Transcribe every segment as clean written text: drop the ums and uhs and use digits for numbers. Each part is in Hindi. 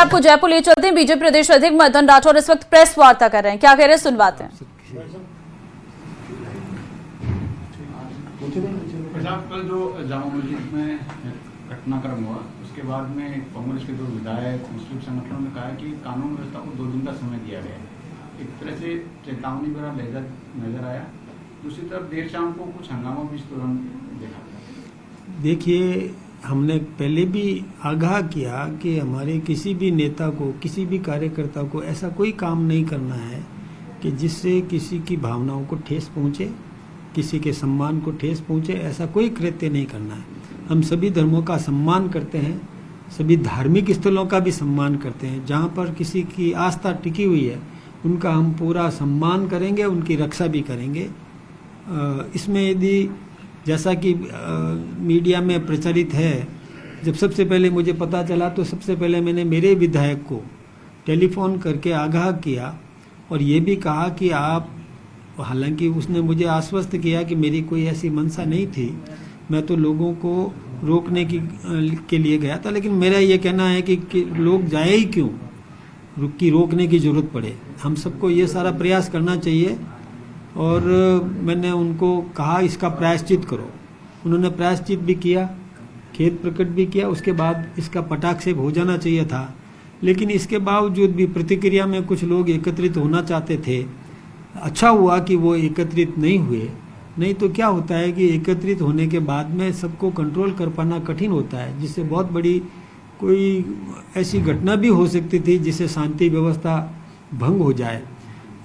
आपको जयपुर ले चलते हैं। बीजेपी प्रदेश अध्यक्ष मदन राठौर इस वक्त प्रेस वार्ता कर रहे हैं, क्या कह रहे हैं सुनवाते हैं। कल जो जामा मस्जिद में घटनाक्रम हुआ उसके बाद में कांग्रेस के दो विधायक मुस्लिम संगठनों ने कहा कि कानून व्यवस्था को 2 दिन का समय दिया गया है। एक तरह से चेतावनी भरा लहजा नजर आया। दूसरी तरफ देर शाम को कुछ हंगामा भी इस दौरान देखा। देखिए, हमने पहले भी आगाह किया कि हमारे किसी भी नेता को, किसी भी कार्यकर्ता को ऐसा कोई काम नहीं करना है कि जिससे किसी की भावनाओं को ठेस पहुंचे, किसी के सम्मान को ठेस पहुंचे। ऐसा कोई कृत्य नहीं करना है। हम सभी धर्मों का सम्मान करते हैं, सभी धार्मिक स्थलों का भी सम्मान करते हैं। जहाँ पर किसी की आस्था टिकी हुई है उनका हम पूरा सम्मान करेंगे, उनकी रक्षा भी करेंगे। इसमें यदि जैसा कि मीडिया में प्रचलित है, जब सबसे पहले मुझे पता चला तो सबसे पहले मैंने मेरे विधायक को टेलीफोन करके आगाह किया और ये भी कहा कि आप, हालांकि उसने मुझे आश्वस्त किया कि मेरी कोई ऐसी मंशा नहीं थी, मैं तो लोगों को रोकने के लिए गया था, लेकिन मेरा ये कहना है कि लोग जाए ही क्यों, रोकने की ज़रूरत पड़े। हम सबको ये सारा प्रयास करना चाहिए और मैंने उनको कहा इसका प्रायश्चित करो। उन्होंने प्रायश्चित भी किया, खेद प्रकट भी किया। उसके बाद इसका पटाक्षेप हो जाना चाहिए था, लेकिन इसके बावजूद भी प्रतिक्रिया में कुछ लोग एकत्रित होना चाहते थे। अच्छा हुआ कि वो एकत्रित नहीं हुए, नहीं तो क्या होता है कि एकत्रित होने के बाद में सबको कंट्रोल कर पाना कठिन होता है, जिससे बहुत बड़ी कोई ऐसी घटना भी हो सकती थी जिससे शांति व्यवस्था भंग हो जाए।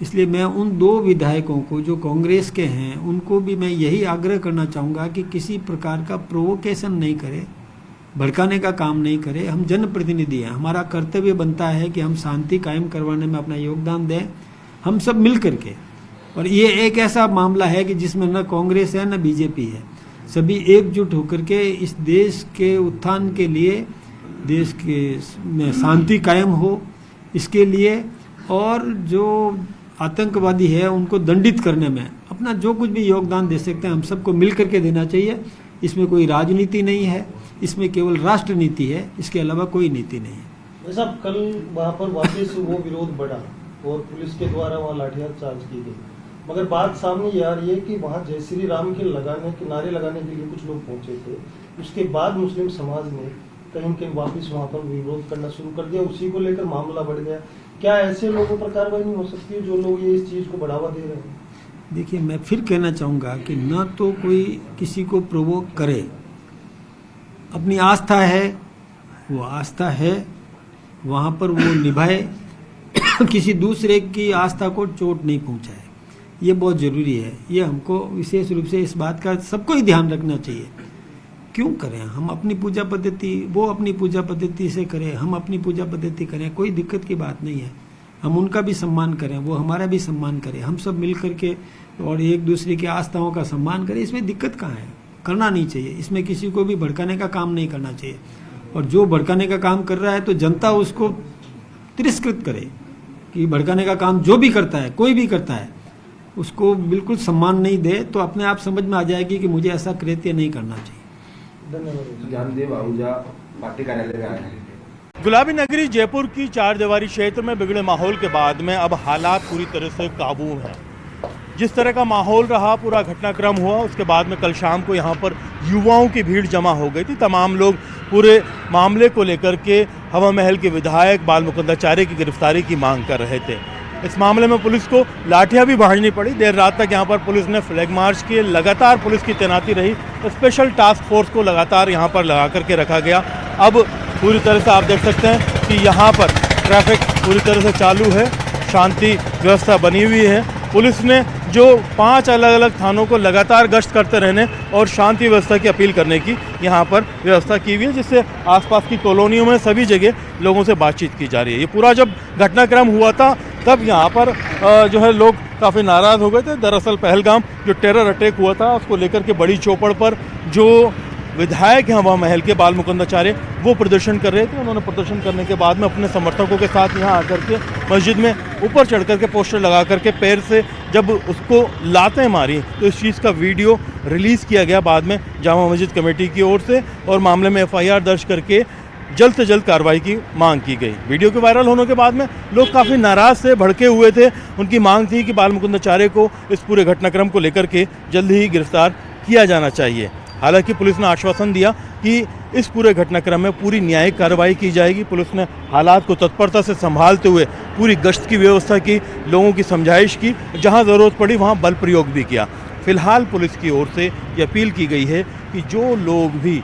इसलिए मैं उन 2 विधायकों को जो कांग्रेस के हैं उनको भी मैं यही आग्रह करना चाहूँगा कि किसी प्रकार का प्रोवोकेशन नहीं करे, भड़काने का काम नहीं करे। हम जनप्रतिनिधि हैं, हमारा कर्तव्य बनता है कि हम शांति कायम करवाने में अपना योगदान दें, हम सब मिल करके। और ये एक ऐसा मामला है कि जिसमें न कांग्रेस है न बीजेपी है, सभी एकजुट होकर के इस देश के उत्थान के लिए, देश के में शांति कायम हो इसके लिए, और जो आतंकवादी है उनको दंडित करने में अपना जो कुछ भी योगदान दे सकते हैं हम सबको मिल करके देना चाहिए। इसमें कोई राजनीति नहीं है, इसमें केवल राष्ट्र नीति है, इसके अलावा कोई नीति नहीं है। साहब, कल वहाँ पर वापस वो विरोध बढ़ा और पुलिस के द्वारा वहाँ लाठीचार्ज की गई, मगर बात सामने ये आ रही है कि वहाँ जय श्री राम के नारे लगाने के लिए कुछ लोग पहुंचे थे। उसके बाद मुस्लिम समाज ने कहीं कहीं वापस वहाँ पर विरोध करना शुरू कर दिया, उसी को लेकर मामला बढ़ गया। क्या ऐसे लोगों पर कार्रवाई नहीं हो सकती है जो लोग ये इस चीज़ को बढ़ावा दे रहे हैं? देखिए, मैं फिर कहना चाहूँगा कि न तो कोई किसी को प्रोवोक करे, अपनी आस्था है वो आस्था है, वहाँ पर वो निभाए, किसी दूसरे की आस्था को चोट नहीं पहुँचाए। ये बहुत ज़रूरी है। ये हमको विशेष रूप से इस बात का सबको ही ध्यान रखना चाहिए। क्यों करें हम अपनी पूजा पद्धति, वो अपनी पूजा पद्धति से करें, हम अपनी पूजा पद्धति करें, कोई दिक्कत की बात नहीं है। हम उनका भी सम्मान करें, वो हमारा भी सम्मान करें, हम सब मिल करके और एक दूसरे की आस्थाओं का सम्मान करें। इसमें दिक्कत कहाँ है? करना नहीं चाहिए। इसमें किसी को भी भड़काने का काम नहीं करना चाहिए, और जो भड़काने का काम कर रहा है तो जनता उसको तिरस्कृत करे कि भड़काने का काम जो भी करता है, कोई भी करता है, उसको बिल्कुल सम्मान नहीं दे, तो अपने आप समझ में आ जाएगी कि मुझे ऐसा कृत्य नहीं करना चाहिए। ज्ञानदेव आहूजा पार्टी कार्यालय में आए हैं। गुलाबी नगरी जयपुर की 4 दीवारी क्षेत्र में बिगड़े माहौल के बाद में अब हालात पूरी तरह से काबू हैं। जिस तरह का माहौल रहा, पूरा घटनाक्रम हुआ, उसके बाद में कल शाम को यहाँ पर युवाओं की भीड़ जमा हो गई थी। तमाम लोग पूरे मामले को लेकर के हवा महल के विधायक बाल मुकुंदाचार्य की गिरफ्तारी की मांग कर रहे थे। इस मामले में पुलिस को लाठियां भी भांजनी पड़ी। देर रात तक यहाँ पर पुलिस ने फ्लैग मार्च किए, लगातार पुलिस की तैनाती रही, स्पेशल टास्क फोर्स को लगातार यहाँ पर लगा करके रखा गया। अब पूरी तरह से आप देख सकते हैं कि यहाँ पर ट्रैफिक पूरी तरह से चालू है, शांति व्यवस्था बनी हुई है। पुलिस ने जो 5 अलग अलग थानों को लगातार गश्त करते रहने और शांति व्यवस्था की अपील करने की यहाँ पर व्यवस्था की हुई है, जिससे आसपास की कॉलोनियों में सभी जगह लोगों से बातचीत की जा रही है। ये पूरा जब घटनाक्रम हुआ था तब यहाँ पर जो है लोग काफ़ी नाराज़ हो गए थे। दरअसल पहलगाम जो टेरर अटैक हुआ था उसको लेकर के बड़ी चौपड़ पर जो विधायक हैं हवा महल के बाल मुकुंदाचार्य, वो प्रदर्शन कर रहे थे। उन्होंने प्रदर्शन करने के बाद में अपने समर्थकों के साथ यहाँ आकर के मस्जिद में ऊपर चढ़ करके पोस्टर लगा करके पैर से जब उसको लातें मारी, तो इस चीज़ का वीडियो रिलीज़ किया गया बाद में जामा मस्जिद कमेटी की ओर से, और मामले में FIR दर्ज करके जल्द से जल्द कार्रवाई की मांग की गई। वीडियो के वायरल होने के बाद में लोग काफ़ी नाराज से भड़के हुए थे। उनकी मांग थी कि बाल मुकुंदाचार्य को इस पूरे घटनाक्रम को लेकर के जल्द ही गिरफ्तार किया जाना चाहिए। हालांकि पुलिस ने आश्वासन दिया कि इस पूरे घटनाक्रम में पूरी न्यायिक कार्रवाई की जाएगी। पुलिस ने हालात को तत्परता से संभालते हुए पूरी गश्त की व्यवस्था की, लोगों की समझाइश की, जहां ज़रूरत पड़ी वहां बल प्रयोग भी किया। फिलहाल पुलिस की ओर से ये अपील की गई है कि जो लोग भी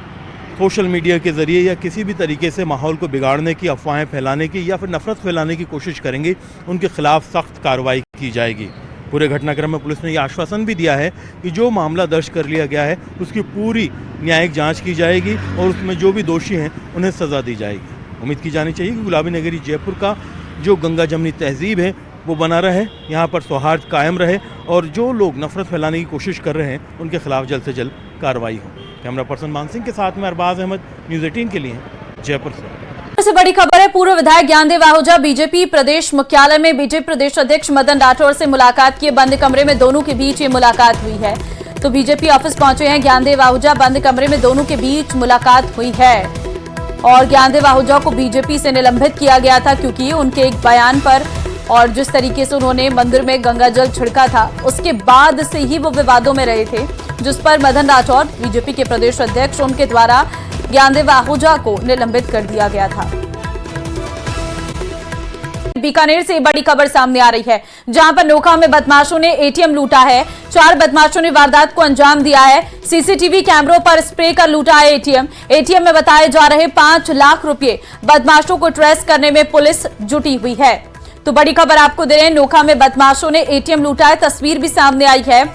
सोशल मीडिया के ज़रिए या किसी भी तरीके से माहौल को बिगाड़ने की, अफवाहें फैलाने की या फिर नफरत फैलाने की कोशिश करेंगे, उनके खिलाफ सख्त कार्रवाई की जाएगी। पूरे घटनाक्रम में पुलिस ने यह आश्वासन भी दिया है कि जो मामला दर्ज कर लिया गया है उसकी पूरी न्यायिक जांच की जाएगी और उसमें जो भी दोषी हैं उन्हें सज़ा दी जाएगी। उम्मीद की जानी चाहिए कि गुलाबी नगरी जयपुर का जो गंगा जमनी तहजीब है वो बना रहे, यहाँ पर सौहार्द कायम रहे और जो लोग नफरत फैलाने की कोशिश कर रहे हैं उनके खिलाफ जल्द से जल्द कार्रवाई हो। कैमरा पर्सन मान सिंह के साथ में अरबाज अहमद, न्यूज़ 18 के लिए जयपुर से। बड़ी खबर है, पूर्व विधायक ज्ञानदेव आहूजा बीजेपी प्रदेश मुख्यालय में बीजेपी प्रदेश अध्यक्ष मदन राठौर से मुलाकात की। बंद कमरे में दोनों के बीच ये मुलाकात हुई है। तो बीजेपी ऑफिस पहुंचे हैं ज्ञानदेव आहूजा, बंद कमरे में दोनों के बीच मुलाकात हुई है। और ज्ञानदेव आहूजा को बीजेपी से निलंबित किया गया था क्योंकि उनके एक बयान पर और जिस तरीके से उन्होंने मंदिर में गंगा जल छिड़का था, उसके बाद से ही वो विवादों में रहे थे, जिस पर मदन राठौर बीजेपी के प्रदेश अध्यक्ष उनके द्वारा ज्ञानदेव आहूजा को निलंबित कर दिया गया था। बीकानेर से बड़ी खबर सामने आ रही है, जहां पर नोखा में बदमाशों ने एटीएम लूटा है। 4 बदमाशों ने वारदात को अंजाम दिया है। सीसीटीवी कैमरों पर स्प्रे कर लूटा है एटीएम में बताए जा रहे 5 लाख रुपए। बदमाशों को ट्रेस करने में पुलिस जुटी हुई है। तो बड़ी खबर आपको दे रहे हैं, नोखा में बदमाशों ने एटीएम लूटा है। तस्वीर भी सामने आई है।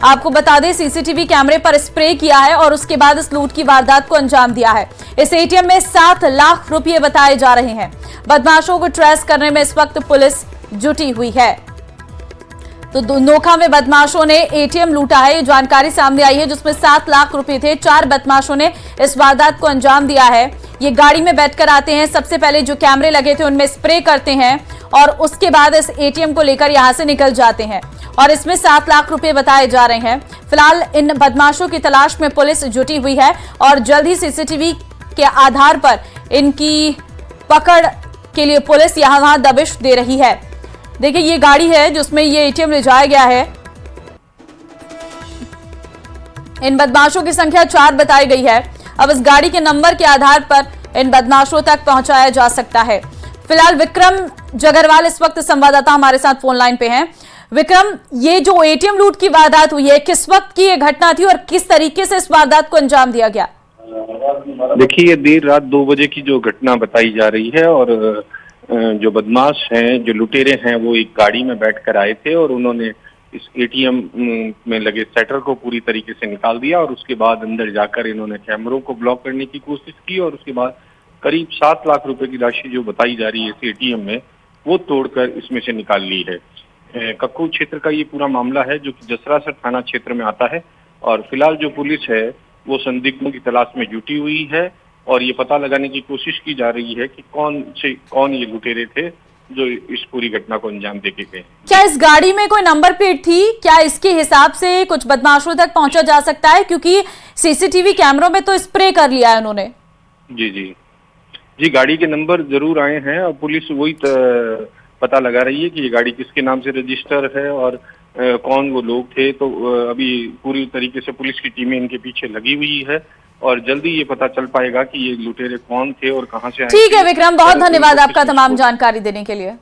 आपको बता दें, सीसीटीवी कैमरे पर स्प्रे किया है और उसके बाद इस लूट की वारदात को अंजाम दिया है। इस एटीएम में 7 लाख रुपए बताए जा रहे हैं। बदमाशों को ट्रेस करने में इस वक्त पुलिस जुटी हुई है। तो नोखा में बदमाशों ने एटीएम लूटा है, ये जानकारी सामने आई है, जिसमें 7 लाख रुपए थे। 4 बदमाशों ने इस वारदात को अंजाम दिया है। ये गाड़ी में बैठकर आते हैं, सबसे पहले जो कैमरे लगे थे उनमें स्प्रे करते हैं और उसके बाद इस एटीएम को लेकर यहां से निकल जाते हैं और इसमें 7 लाख रुपए बताए जा रहे हैं। फिलहाल इन बदमाशों की तलाश में पुलिस जुटी हुई है और जल्द ही सीसीटीवी के आधार पर इनकी पकड़ के लिए पुलिस यहां वहां दबिश दे रही है। देखिए, ये गाड़ी है जिसमें ये एटीएम ले जाया गया है। इन बदमाशों की संख्या 4 बताई गई है। अब इस गाड़ी के नंबर के आधार पर इन बदमाशों तक पहुंचाया जा सकता है। फिलहाल विक्रम जगरवाल इस वक्त संवाददाता हमारे साथ फोन लाइन पे हैं। विक्रम, ये जो एटीएम लूट की वारदात हुई है, किस वक्त की ये घटना थी और किस तरीके से इस वारदात को अंजाम दिया गया? देखिए, ये देर रात 2 बजे की जो घटना बताई जा रही है और जो बदमाश हैं, जो लुटेरे हैं, वो एक गाड़ी में बैठकर आए थे और उन्होंने इस एटीएम में लगे शटर को पूरी तरीके से निकाल दिया और उसके बाद अंदर जाकर इन्होंने कैमरों को ब्लॉक करने की कोशिश की और उसके बाद करीब 7 लाख रुपए की राशि जो बताई जा रही है इस एटीएम में, वो तोड़कर इसमें से निकाल ली है। कक्कू क्षेत्र का ये पूरा मामला है जो कि जसरासर थाना क्षेत्र में आता है और फिलहाल जो पुलिस है वो संदिग्धों की तलाश में जुटी हुई है और ये पता लगाने की कोशिश की जा रही है कि कौन ये लुटेरे थे जो इस पूरी घटना को अंजाम देके गए। क्या इस गाड़ी में कोई नंबर प्लेट थी? क्या इसके हिसाब से कुछ बदमाशों तक पहुंचा जा सकता है? क्योंकि सीसीटीवी कैमरों में तो स्प्रे कर लिया है उन्होंने। जी, गाड़ी के नंबर जरूर आए हैं और पुलिस वही पता लगा रही है कि ये गाड़ी किसके नाम से रजिस्टर है और कौन वो लोग थे। तो अभी पूरी तरीके से पुलिस की टीमें इनके पीछे लगी हुई है और जल्दी ये पता चल पाएगा कि ये लुटेरे कौन थे और कहां से आए। ठीक है विक्रम, बहुत धन्यवाद आपका तमाम जानकारी देने के लिए।